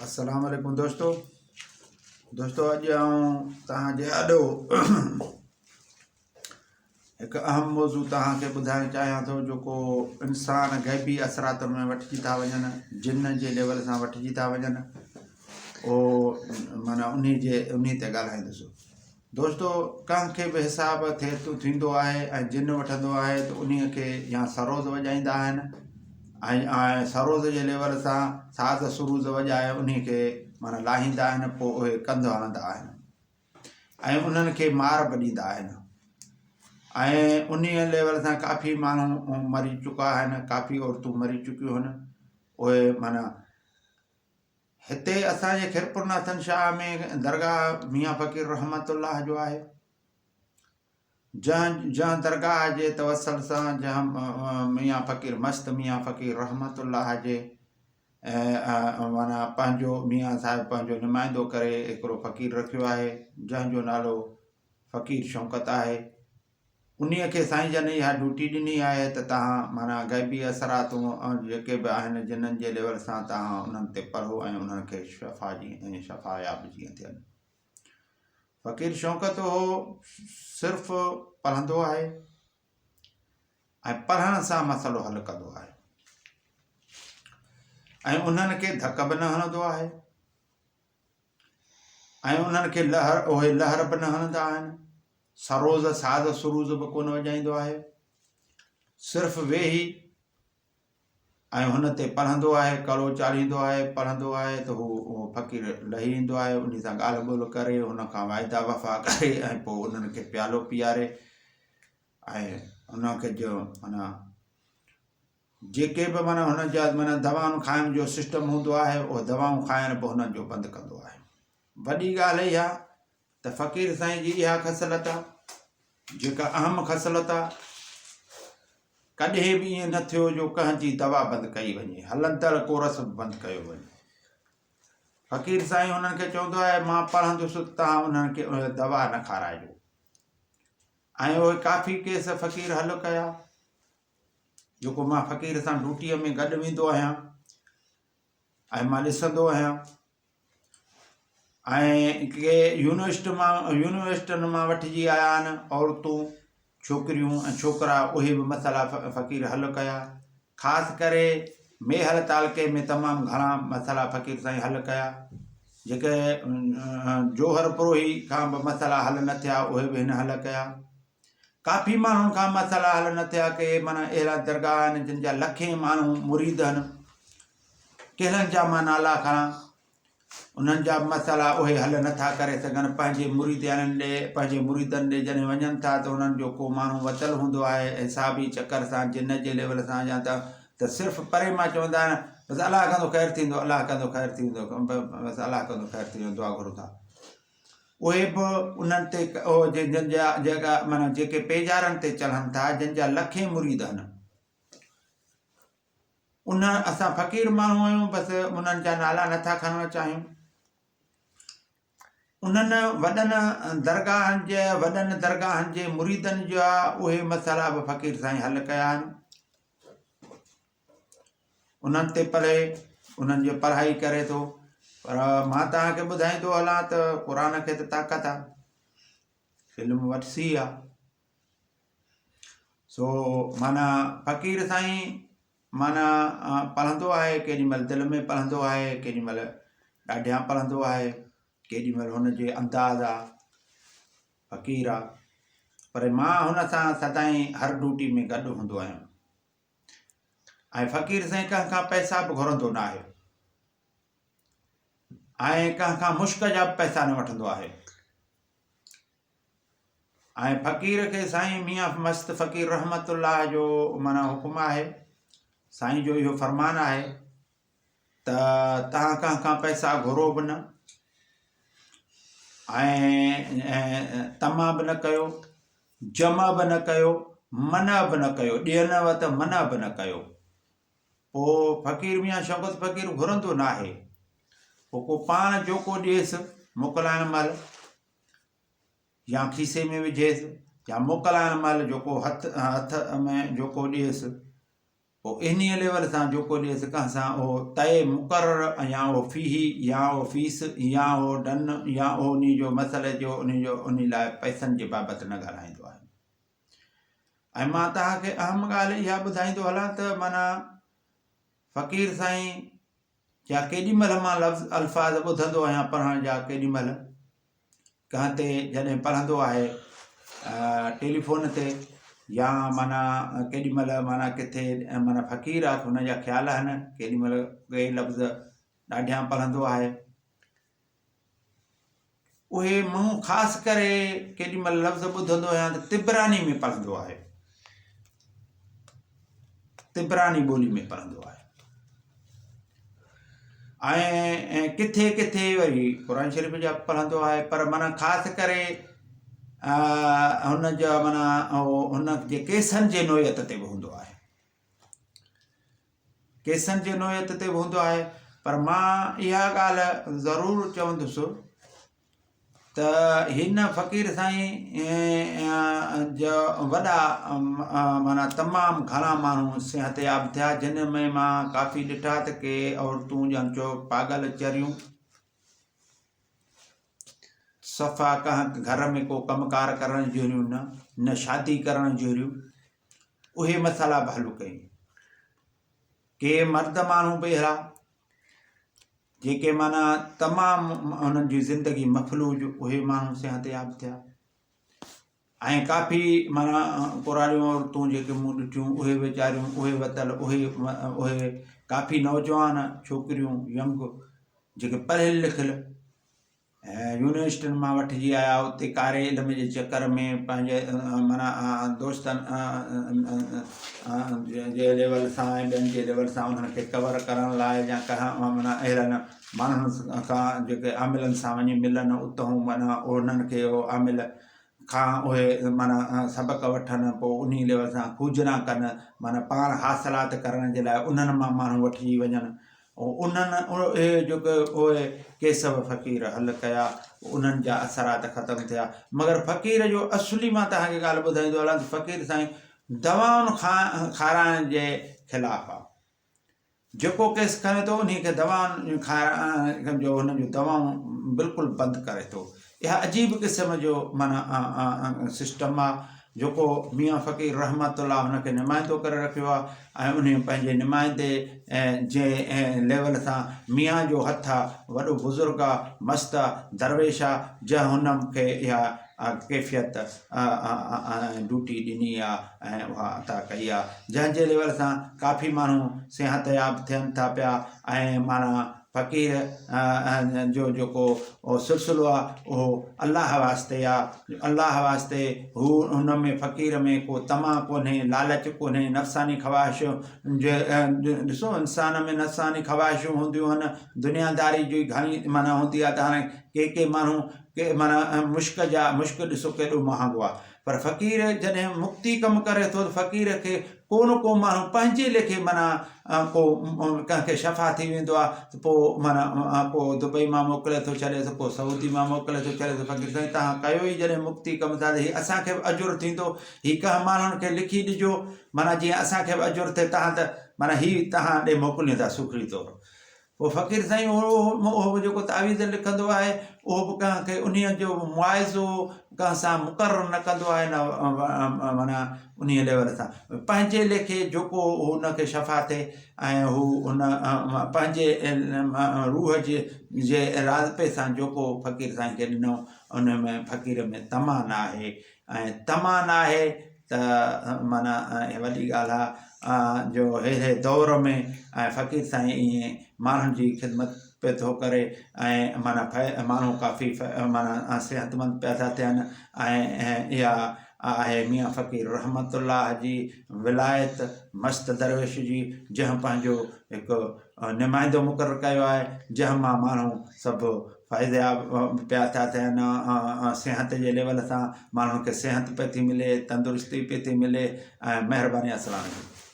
अस्सलाम वालेकुम दोस्तों अॼु आऊं तव्हांजे ॾाढो हिकु अहम मौज़ू तव्हांखे ॿुधाइणु चाहियां थो जेको इंसान गैबी असरातुनि में वठिजी था वञनि, जिन जे लेवल सां वठिजी था वञनि, उहो माना उन ते ॻाल्हाईंदुसि। दोस्तों, कंहिंखे बि हिसाब थींदो आहे ऐं जिन वठंदो आहे त उन खे या सरोज़ वॼाईंदा आहिनि ऐं सरोज़ जे लेवल सां साज़ सुरूज़ वॼाए उन खे माना लाहींदा आहिनि, पोइ उहे कंध हणंदा आहिनि ऐं उन्हनि खे मार बि ॾींदा आहिनि ऐं उन लेवल सां काफ़ी माण्हू मरी चुका आहिनि, काफ़ी औरतूं मरी चुकियूं आहिनि। उहे माना हिते असांजे खिरपुर नाथन शाह में दरगाह मियाँ फ़कीर रहमतुल्लाह जो आहे। जंहिं दरगाह जे तवसल सां जंहिं मियाँ फ़कीर मस्त मियाँ फ़कीर रहमतुल्लाह जे माना पंहिंजो मियाँ साहिब पंहिंजो नुमाइंदो करे हिकिड़ो फ़कीर रखियो आहे जंहिंजो नालो फ़कीर शौकत आहे। उन खे साईं जन इहा ड्यूटी ॾिनी आहे त तव्हां माना गैबी असरातूं जेके बि आहिनि जिन्हनि जे लेवल सां तव्हां उन्हनि ते पढ़ो ऐं उन्हनि खे शफ़ायाब जीअं थियनि। फ़कीर शौकत हो सिर्फ़ु पढ़ंदो आहे ऐं पढ़ण सां मसइलो हल कंदो आहे ऐं उन्हनि खे धक बि न हणंदो आहे ऐं उन्हनि खे लहर बि न हणंदा आहिनि, सरोज़ साज़ सुरूज़ बि कोन वॼाईंदो आहे। सिर्फ़ु वेही ऐं हुन ते पढ़ंदो आहे, कड़ो चाढ़ींदो आहे, पढ़ंदो आहे त हू फ़कीर लही ईंदो आहे, उन सां ॻाल्हि ॿोल करे, हुन खां वाइदा वफ़ा करे ऐं पोइ उन्हनि खे प्यालो पीआरे ऐं उनखे जो माना जेके बि माना हुन जा माना दवाऊं खाइण जो सिस्टम हूंदो आहे उहो दवाऊं खाइण बि हुननि जो बंदि कंदो आहे। वॾी ॻाल्हि इहा त फ़कीर साईं जी इहा ख़सलत आहे जेका अहम ख़सलत आहे। कॾहिं बि ईअं न थियो जो कंहिंजी दवा बंदि कई वञे, हलंदड़ कोरस बंदि कयो वञे। फ़कीर साईं हुननि खे चवंदो आहे मां पढ़ंदुसि, तव्हां उन्हनि खे दवा न खाराइजो। ऐं उहे काफ़ी केस फ़कीर हल कया जेको मां फ़कीर सां ड्यूटीअ में गॾु वेंदो आहियां ऐं मां ॾिसंदो आहियां। ऐं के यूनिवर्सिटियुनि मां वठिजी आया आहिनि औरतूं, छोकिरियूं ऐं छोकिरा, उहे बि मसइला फ़कीर हल कया। ख़ासि करे मेहल तालके में तमामु घणा मसइला फ़कीर साईं हल कया। जेके जोहर पुरोही खां बि मसइला हल न थिया उहे बि हिन हल कया। काफ़ी माण्हुनि खां मसइला हल न थिया के माना अहिड़ा दरगाह आहिनि जिन जा लखे माण्हू मुरीद आहिनि, कहिड़नि जा मां नाला खणा, उन्हनि जा मसइला उहे हल नथा करे सघनि। पंहिंजे मुरीदनि ॾे जॾहिं वञनि था त उन्हनि जो को माण्हू वतल हूंदो आहे हिसाबी चकर सां, जिन जे लेवल सां, या त सिर्फ़ु परे मां चवंदा आहिनि बसि अलाह कंदो ख़ैरु थींदो, अलाह कंदो ख़ैरु थींदो, बसि अलाह कंदो ख़ैरु थींदो, दुआ घुरूं था। उहे बि उन्हनि ते जिन जा जेका माना जेके पेजारनि ते चढ़नि था, जिन जा लखे मुरीद आहिनि, असां फ़कीर माण्हू आहियूं, बसि उन्हनि जा नाला नथा खणणु चाहियूं। उन्हनि वॾनि दरगाहनि जे मुरीदनि जा उहे मसइला बि फ़कीर साईं हल कया आहिनि। उन्हनि ते पढ़े, उन्हनि जो पढ़ाई करे थो। पर मां तव्हांखे ॿुधाईंदो हलां त क़ुर खे त ताक़त आहे, इल्मु वसी आहे। सो माना फ़कीर साईं माना पढ़ंदो आहे, केॾीमहिल दिलि में पढ़ंदो आहे, केॾीमहिल ॾाढियां पढ़ंदो आहे, केॾीमहिल हुनजे अंदाज़ आहे, फ़कीर आहे। पर मां हुन सां सदाईं हर ड्यूटी में गॾु हूंदो आहियां। ऐं फ़कीर साईं कंहिंखां पैसा बि घुरंदो न आहे ऐं कंहिंखां मुश्क जा बि पैसा न वठंदो आहे। ऐं फ़कीर खे साईं मियाँ मस्त फ़कीर रहमतुल्लाह जो माना हुकुम आहे, साईं जो इहो फरमान आहे त तव्हां कंहिंखां पैसा घुरो बि न ऐं तमा बि न कयो, जमा बि न कयो, मना बि न कयो, ॾियण वटि मना बि न कयो। पोइ फ़कीर मियाँ शौकत फ़कीर घुरंदो न आहे। पोइ को पाण जो को ॾिएसि मोकिलाइण महिल, या खीसे में विझेसि, या मोकिलाइण महिल जेको हथ में जेको ॾिएसि, पोइ इन लेवल सां जेको ॾिएसि कंहिंसां उहो तय मुक़ररु या उहो फ़ी या उहो फीस या उहो डन या उहो उन जो मसइले जो उन लाइ पैसनि जे बाबति न ॻाल्हाईंदो आहे। ऐं मां तव्हांखे अहम ॻाल्हि इहा ॿुधाईंदो हलां त माना फ़क़ीर साईं जा केॾीमहिल मां लफ़्ज़ अल्फाज़ ॿुधंदो आहियां पढ़ण जा, केॾीमहिल कंहिं ते जॾहिं पढ़ंदो आहे टेलीफोन ते या माना केॾीमहिल माना किथे माना फ़क़ीर आहे त हुनजा ख़्याल आहिनि, केॾीमहिल के लफ़्ज़ ॾाढियां पढ़ंदो आहे। उहे मूं ख़ासि करे केॾीमहिल लफ़्ज़ ॿुधंदो आहियां त तिबरानी में पढ़ंदो आहे, तिबरानी ॿोली में पढ़ंदो आहे। ऐं किथे किथे वरी क़ुर शरीफ़ जा पढ़ंदो आहे, पर माना ख़ासि करे हुन जा माना हुन जे केसनि जे नोयत ते बि हूंदो आहे, केसनि जे नोयत ते बि हूंदो आहे। पर मां इहा ॻाल्हि ज़रूरु चवंदुसि त हिन फ़क़ीर साईं जो वॾा माना तमामु घणा माण्हू सिहत याब थिया, जिन में मां काफ़ी ॾिठा त के औरतूं ॼण चओ पागल चरियूं, सफ़ा कंहिं घर में को कमकार करण जहिड़ियूं न शादी करण जहिड़ियूं, उहे मसाला बि हलू कई। के मर्द माण्हू बि अहिड़ा जेके माना तमामु उन्हनि जी ज़िंदगी मफ़लूज, उहे माण्हू सिहत याब थिया। ऐं काफ़ी माना कुरारियूं औरतूं जेके मूं ॾिठियूं, उहे वीचारियूं, उहे वतल, उहे काफ़ी नौजवान छोकिरियूं यंग जेके पढ़ियल लिखियल यूनिवर्सिटियुनि मां वठिजी आया, उते कारे इल्म जे चकर में पंहिंजे माना दोस्तनि जे लेवल सां ऐं ॿियनि जे लेवल सां उन्हनि खे कवर करण लाइ या कंहिं माना अहिड़नि माण्हुनि खां जेके आमिलनि सां वञी मिलनि, उतां माना उन्हनि खे उहो आमिल खां उहे माना सबक़ वठनि, पोइ उन लेवल सां खूजना कनि, माना पाण हासिलात करण जे लाइ उन्हनि मां माण्हू वठिजी वञनि। उन्हनि उहे जेके उहे केस बि फ़क़ीर हल कया, उन्हनि जा असरात ख़तमु थिया। मगर फ़क़ीर जो असुली मां तव्हांखे ॻाल्हि ॿुधाईंदो हलां त फ़क़ीर साईं दवाउनि खाराइण जे ख़िलाफ़ु आहे। जेको केस खणे थो उन खे दवाउनि खाराइण जो हुन जूं दवाऊं बिल्कुलु बंदि करे थो। इहा अजीब क़िस्म जो माना सिस्टम आहे जेको मियां फ़क़ीर रहमतुल्लाह हुनखे नुमाइंदो करे रखियो आहे। ऐं उन पंहिंजे नुमाइंदे जे लेवल सां मियां जो हथु आहे, वॾो बुज़ुर्ग आहे, मस्त आहे, दरवेश आहे, जंहिं हुनखे इहा कैफ़ियत ड्यूटी ॾिनी आहे ऐं उहा अता कई आहे, जंहिंजे लेवल सां काफ़ी माण्हू सिहत याब थियनि था पिया। ऐं माना फ़क़ीर जो जेको सिलसिलो आहे उहो अलाह वास्ते आहे, अलाह वास्ते हू हुन में फ़क़ीर में को तमा कोन्हे, लालच कोन्हे, नफ़सानी ख़्वाहिशूं जे ॾिसो इंसान में नफ़सानी ख़्वाहिशूं हूंदियूं आहिनि, दुनियादारी जी घणी माना हूंदी आहे। त हाणे के माण्हू के माना मुश्क ॾिसो केॾो महांगो आहे, पर फ़क़ीर जॾहिं मुक्ति कमु करे थो त फ़क़ीर खे को न को माण्हू पंहिंजे लेखे माना को कंहिंखे शफ़ा थी वेंदो आहे त पोइ माना को दुबई मां मोकिले थो छॾेसि, को सऊदी मां मोकिले थो छॾेसि। फ़क़ीर साईं तव्हां कयो ई जॾहिं मुक्ति कमु था त हीअ असांखे बि अजुर थींदो, हीअ कंहिं माण्हुनि खे लिखी ॾिजो माना जीअं असांखे बि अजुर थिए, तव्हां त माना हीअ तव्हां ॾे मोकिलियो था सूखड़ी तौरु। पोइ फ़क़ीर साईं उहो जेको तावीज़ लिखंदो आहे उहो बि कंहिंखे उन जो मुआइज़ो कंहिं सां मुक़ररु न कंदो आहे, न माना उन लेवल सां पंहिंजे लेखे जेको हुनखे शफ़ा थिए। ऐं हू उन पंहिंजे रूह जे राज़े सां जेको फ़क़ीर साईं खे ॾिनो, उन में फ़क़ीर में तमा न आहे। ऐं तमा न आहे त माना वॾी ॻाल्हि आहे जो अहिड़े दौर में ऐं फ़क़ीर साईं ईअं माण्हुनि जी ख़िदमत पियो थो करे ऐं माना माण्हू काफ़ी माना सिहतमंद पिया था थियनि। ऐं इहा आहे मियां फ़क़ीर रहमतुल्लाह जी विलायत, मस्त दरवेश जी, जंहिं पंहिंजो हिकु नुमाइंदो मुक़ररु कयो आहे, जंहिं मां माण्हू सभु फ़ाइदेयाब पिया था थियनि। सिहत जे लेवल सां माण्हुनि खे सिहत पई थी मिले, तंदुरुस्ती पई थी मिले। ऐं महिरबानी अस्सलाम वालेकुम।